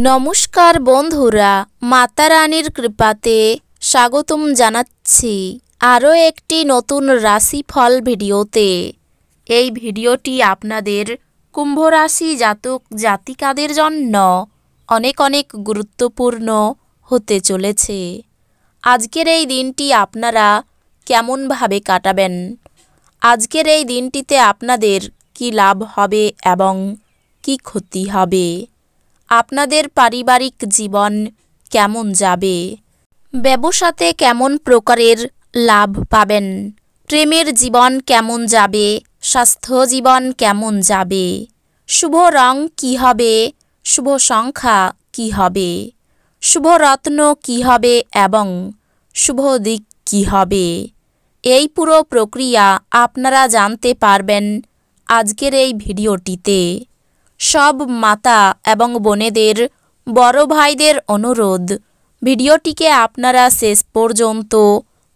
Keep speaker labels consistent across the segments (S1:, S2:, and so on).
S1: নমস্কার বন্ধুরা, মাতা রানীর কৃপাতে স্বাগতম জানাচ্ছি আরও একটি নতুন রাশিফল ভিডিওতে। এই ভিডিওটি আপনাদের কুম্ভ রাশি জাতক জাতিকাদের জন্য অনেক অনেক গুরুত্বপূর্ণ হতে চলেছে। আজকের এই দিনটি আপনারা কেমনভাবে কাটাবেন, আজকের এই দিনটিতে আপনাদের কি লাভ হবে এবং কি ক্ষতি হবে, আপনাদের পারিবারিক জীবন কেমন যাবে, ব্যবসাতে কেমন প্রকারের লাভ পাবেন, প্রেমের জীবন কেমন যাবে, স্বাস্থ্য জীবন কেমন যাবে, শুভ রং কী হবে, শুভ সংখ্যা কী হবে, শুভ রত্ন কী হবে এবং শুভ দিক কী হবে, এই পুরো প্রক্রিয়া আপনারা জানতে পারবেন আজকের এই ভিডিওটিতে। সব মাতা এবং বোনেদের, বড় ভাইদের অনুরোধ, ভিডিওটিকে আপনারা শেষ পর্যন্ত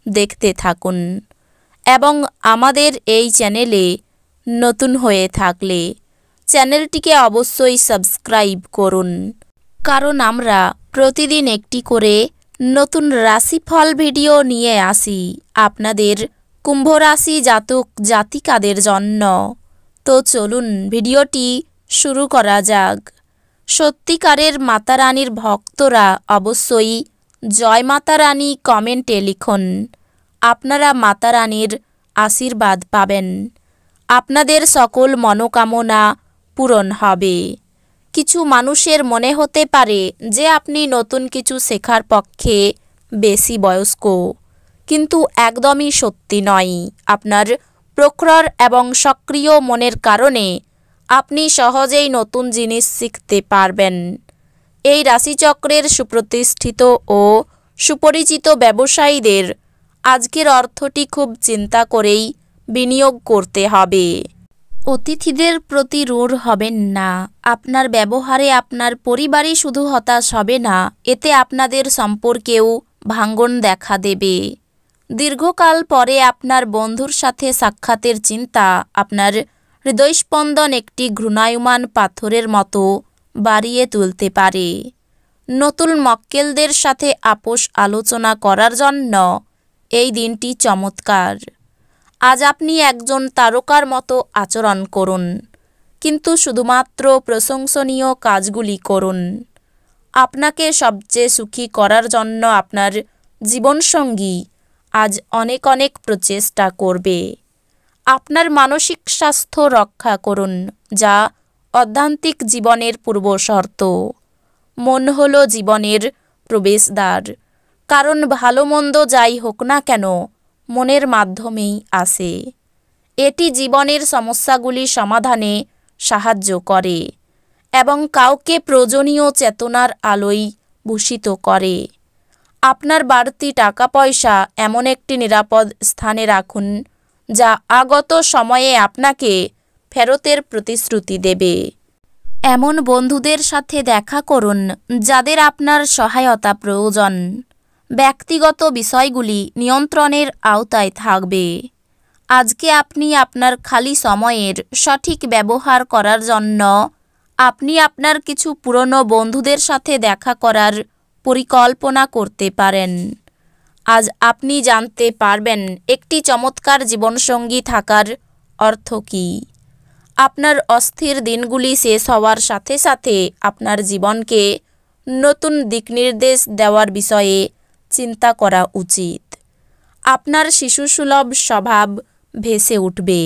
S1: দেখতে থাকুন এবং আমাদের এই চ্যানেলে নতুন হয়ে থাকলে চ্যানেলটিকে অবশ্যই সাবস্ক্রাইব করুন, কারণ আমরা প্রতিদিন একটি করে নতুন রাশিফল ভিডিও নিয়ে আসি আপনাদের কুম্ভ রাশি জাতক জাতিকাদের জন্য। তো চলুন ভিডিওটি শুরু করা যাক। সত্যিকারের মাতা রানীর ভক্তরা অবশ্যই জয় মাতা রানী কমেন্টে লিখুন। আপনারা মাতা রানীর আশীর্বাদ পাবেন, আপনাদের সকল মনোকামনা পূরণ হবে। কিছু মানুষের মনে হতে পারে যে আপনি নতুন কিছু শেখার পক্ষে বেশি বয়স্ক, কিন্তু একদমই সত্যি নয়। আপনার প্রখর এবং সক্রিয় মনের কারণে আপনি সহজেই নতুন জিনিস শিখতে পারবেন। এই রাশিচক্রের সুপ্রতিষ্ঠিত ও সুপরিচিত ব্যবসায়ীদের আজকের অর্থটি খুব চিন্তা করেই বিনিয়োগ করতে হবে। অতিথিদের প্রতি রূঢ় হবেন না। আপনার ব্যবহারে আপনার পরিবারই শুধু হতাশ হবে না, এতে আপনাদের সম্পর্কেও ভাঙ্গন দেখা দেবে। দীর্ঘকাল পরে আপনার বন্ধুর সাথে সাক্ষাতের চিন্তা আপনার হৃদয়স্পন্দন একটি ঘূর্ণায়মান পাথরের মতো বাড়িয়ে তুলতে পারে। নতুন মক্কেলদের সাথে আপোষ আলোচনা করার জন্য এই দিনটি চমৎকার। আজ আপনি একজন তারকার মতো আচরণ করুন, কিন্তু শুধুমাত্র প্রশংসনীয় কাজগুলি করুন। আপনাকে সবচেয়ে সুখী করার জন্য আপনার জীবনসঙ্গী আজ অনেক অনেক প্রচেষ্টা করবে। আপনার মানসিক স্বাস্থ্য রক্ষা করুন, যা অধ্যাত্মিক জীবনের পূর্বশর্ত। মন হলো জীবনের প্রবেশদ্বার, কারণ ভালো মন্দ যাই হোক না কেন মনের মাধ্যমেই আসে। এটি জীবনের সমস্যাগুলি সমাধানে সাহায্য করে এবং কাউকে প্রয়োজনীয় চেতনার আলোয় ভূষিত করে। আপনার বাড়তি টাকা পয়সা এমন একটি নিরাপদ স্থানে রাখুন যা আগত সময়ে আপনাকে ফেরতের প্রতিশ্রুতি দেবে। এমন বন্ধুদের সাথে দেখা করুন যাদের আপনার সহায়তা প্রয়োজন। ব্যক্তিগত বিষয়গুলি নিয়ন্ত্রণের আওতায় থাকবে। আজকে আপনি আপনার খালি সময়ের সঠিক ব্যবহার করার জন্য আপনি আপনার কিছু পুরনো বন্ধুদের সাথে দেখা করার পরিকল্পনা করতে পারেন। আজ আপনি জানতে পারবেন একটি চমৎকার জীবনসঙ্গী থাকার অর্থ কী। আপনার অস্থির দিনগুলি শেষ হওয়ার সাথে সাথে আপনার জীবনকে নতুন দিকনির্দেশ দেওয়ার বিষয়ে চিন্তা করা উচিত। আপনার শিশুসুলভ স্বভাব ভেসে উঠবে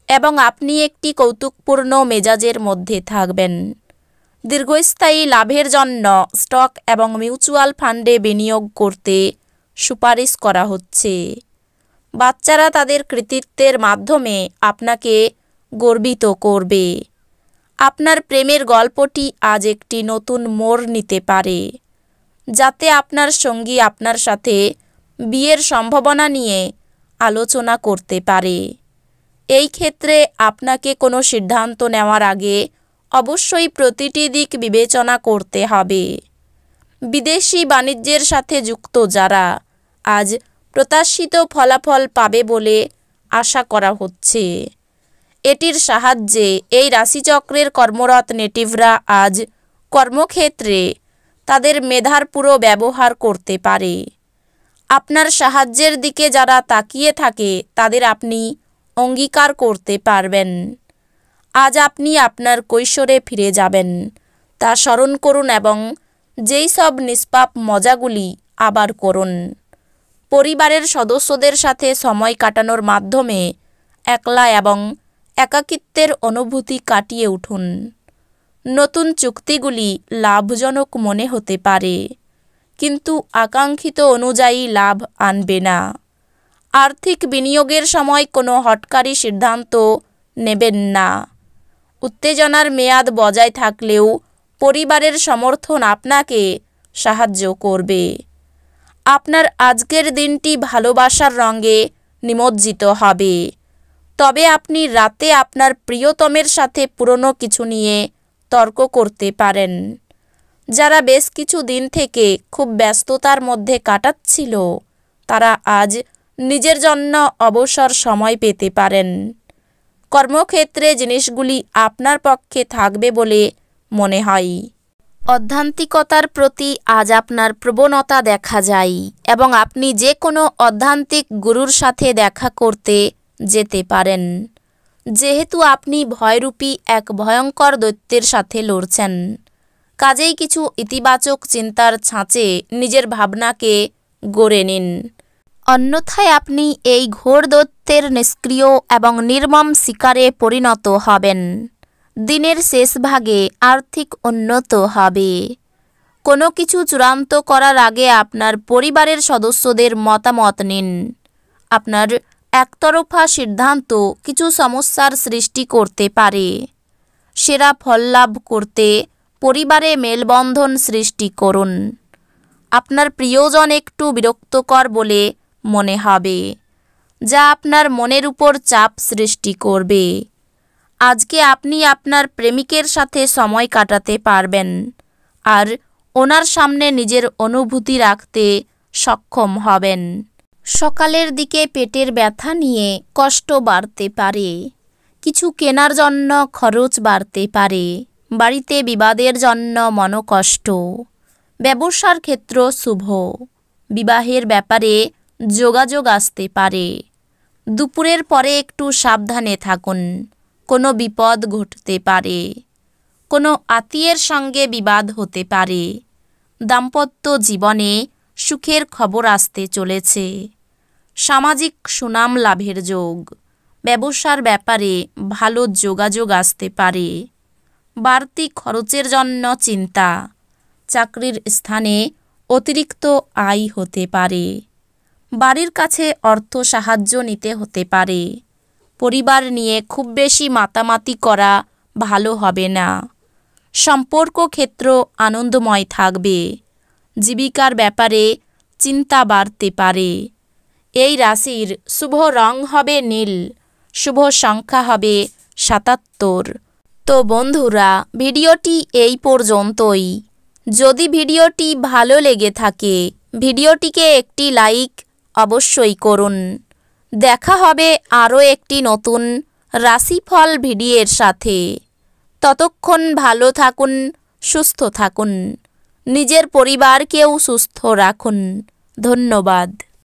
S1: এবং আপনি একটি কৌতুকপূর্ণ মেজাজের মধ্যে থাকবেন। দীর্ঘস্থায়ী লাভের জন্য স্টক এবং মিউচুয়াল ফান্ডে বিনিয়োগ করতে সুপারিশ করা হচ্ছে। বাচ্চারা তাদের কৃতিত্বের মাধ্যমে আপনাকে গর্বিত করবে। আপনার প্রেমের গল্পটি আজ একটি নতুন মোড় নিতে পারে, যাতে আপনার সঙ্গী আপনার সাথে বিয়ের সম্ভাবনা নিয়ে আলোচনা করতে পারে। এই ক্ষেত্রে আপনাকে কোনো সিদ্ধান্ত নেওয়ার আগে অবশ্যই প্রতিটি দিক বিবেচনা করতে হবে। বিদেশি বাণিজ্যের সাথে যুক্ত যারা আজ প্রত্যাশিত ফলাফল পাবে বলে আশা করা হচ্ছে। এটির সাহায্যে এই রাশিচক্রের কর্মরত নেটিভরা আজ কর্মক্ষেত্রে তাদের মেধার পুরো ব্যবহার করতে পারে। আপনার সাহায্যের দিকে যারা তাকিয়ে থাকে তাদের আপনি অঙ্গীকার করতে পারবেন। আজ আপনি আপনার কৈশোরে ফিরে যাবেন, তা স্মরণ করুন এবং যেই সব নিষ্পাপ মজাগুলি আবার করুন। পরিবারের সদস্যদের সাথে সময় কাটানোর মাধ্যমে একলা এবং একাকিত্বের অনুভূতি কাটিয়ে উঠুন। নতুন চুক্তিগুলি লাভজনক মনে হতে পারে, কিন্তু আকাঙ্ক্ষিত অনুযায়ী লাভ আনবে না। আর্থিক বিনিয়োগের সময় কোনো হঠকারী সিদ্ধান্ত নেবেন না। উত্তেজনার মেয়াদ বজায় থাকলেও পরিবারের সমর্থন আপনাকে সাহায্য করবে। আপনার আজকের দিনটি ভালোবাসার রঙে নিমজ্জিত হবে, তবে আপনি রাতে আপনার প্রিয়তমের সাথে পুরনো কিছু নিয়ে তর্ক করতে পারেন। যারা বেশ কিছু দিন থেকে খুব ব্যস্ততার মধ্যে কাটাচ্ছিল, তারা আজ নিজের জন্য অবসর সময় পেতে পারেন। কর্মক্ষেত্রে জিনিসগুলি আপনার পক্ষে থাকবে বলে মনে হয়। আধ্যাত্মিকতার প্রতি আজ আপনার প্রবণতা দেখা যায় এবং আপনি যে কোনো আধ্যাত্মিক গুরুর সাথে দেখা করতে যেতে পারেন। যেহেতু আপনি ভয়রূপী এক ভয়ঙ্কর দৈত্যের সাথে লড়ছেন, কাজেই কিছু ইতিবাচক চিন্তার ছাঁচে নিজের ভাবনাকে গড়ে নিন। অন্যথায় আপনি এই ঘোর দৈত্যের নিষ্ক্রিয় এবং নির্মম শিকারে পরিণত হবেন। দিনের শেষ ভাগে আর্থিক উন্নত হবে। কোনো কিছু চূড়ান্ত করার আগে আপনার পরিবারের সদস্যদের মতামত নিন। আপনার একতরফা সিদ্ধান্ত কিছু সমস্যার সৃষ্টি করতে পারে। সেরা ফল লাভ করতে পরিবারে মেলবন্ধন সৃষ্টি করুন। আপনার প্রিয়জন একটু বিরক্তকর বলে মনে হবে, যা আপনার মনের উপর চাপ সৃষ্টি করবে। আজকে আপনি আপনার প্রেমিকের সাথে সময় কাটাতে পারবেন আর ওনার সামনে নিজের অনুভূতি রাখতে সক্ষম হবেন। সকালের দিকে পেটের ব্যথা নিয়ে কষ্ট বাড়তে পারে। কিছু কেনার জন্য খরচ বাড়তে পারে। বাড়িতে বিবাদের জন্য মনোকষ্ট। ব্যবসার ক্ষেত্র শুভ। বিবাহের ব্যাপারে যোগাযোগ আসতে পারে। দুপুরের পরে একটু সাবধানে থাকুন, কোনো বিপদ ঘটতে পারে। কোনো আত্মীয়ের সঙ্গে বিবাদ হতে পারে। দাম্পত্য জীবনে সুখের খবর আসতে চলেছে। সামাজিক সুনাম লাভের যোগ। ব্যবসার ব্যাপারে ভালো যোগাযোগ আসতে পারে। বাড়তি খরচের জন্য চিন্তা। চাকরির স্থানে অতিরিক্ত আয় হতে পারে। বাড়ির কাছে অর্থ সাহায্য নিতে হতে পারে। পরিবার নিয়ে খুব বেশি মাতামাতি করা ভালো হবে না। সম্পর্ক ক্ষেত্র আনন্দময় থাকবে। জীবিকার ব্যাপারে চিন্তা বাড়তে পারে। এই রাশির শুভ রং হবে নীল, শুভ সংখ্যা হবে ৭৭। তো বন্ধুরা, ভিডিওটি এই পর্যন্তই। যদি ভিডিওটি ভালো লেগে থাকে ভিডিওটিকে একটি লাইক অবশ্যই করুন। দেখা হবে আরও একটি নতুন রাশিফল ভিডিওর সাথে। ততক্ষণ ভালো থাকুন, সুস্থ থাকুন, নিজের পরিবারকেও সুস্থ রাখুন। ধন্যবাদ।